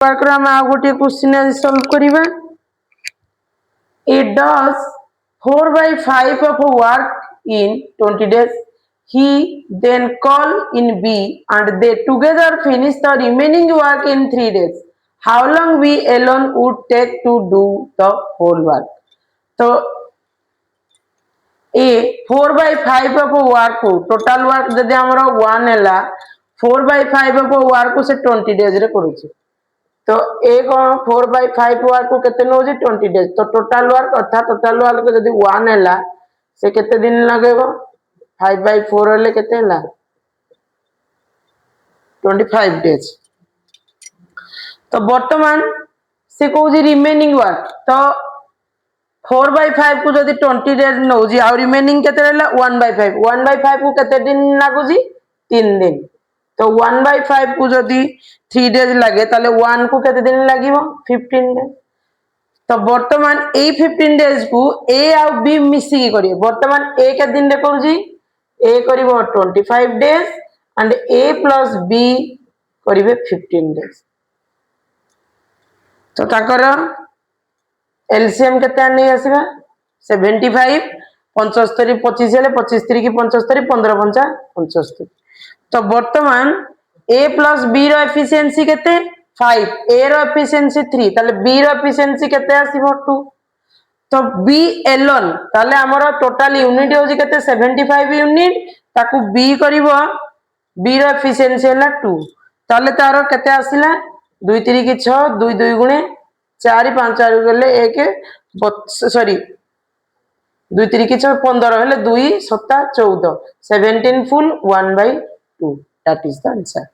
Work रो हम आ गोटे question solve करिबा it does 4 by 5 of work in 20 days. He then call in B and they together finish the remaining work in 3 days. How long we alone would take to do the whole work? So A 4 by 5 of work को total work जदि हमरो 1 हैला 4 by 5 of work को से 20 days रे करूची तो एक 4 by 5 वर्क को केते नोजी 20 डेज तो टोटल वर्क अर्थात टोटल वर्क को यदि 1 हैला से केते दिन लगेबो 5 by 4 हेले केते हैला 25 डेज तो वर्तमान से कोजी रिमेनिंग वर्क तो 4 by 5 को यदि 20 डेज नोजी आ रिमेनिंग केते रहला 1 by 5 को केते दिन लागुजी 3 दिन तो 1 by 5 को जदि 3 डेज लगे ताले 1 को केते दिन लागिवो 15 डेज तो वर्तमान ए 15 डेज को ए आ बी मिसी की करियो वर्तमान ए के दिन रे करूजी ए करिवो 25 days and A plus B करिवे 15 डेज तो ताकर एलसीएम केते आनी आसीबा 75 75 25 हेले 25 3 की 75 15 5 75 तो वर्तमान ए प्लस बी रो एफिशिएंसी केते 5 ए रो एफिशिएंसी 3 ताले बी रो एफिशिएंसी केते आसीबो 2 तो बी एलोन ताले हमरो टोटल यूनिट होजी केते 75 यूनिट ताकू बी करिवो बी रो एफिशिएंसी हला 2 ताले तारो केते आसिला 2 3 की 6 2 2 गुणे 4 5 4 गेले 1 सॉरी 2 3 की 6 15 हेले 2 7 14 17 full 1 by 2 that is the answer.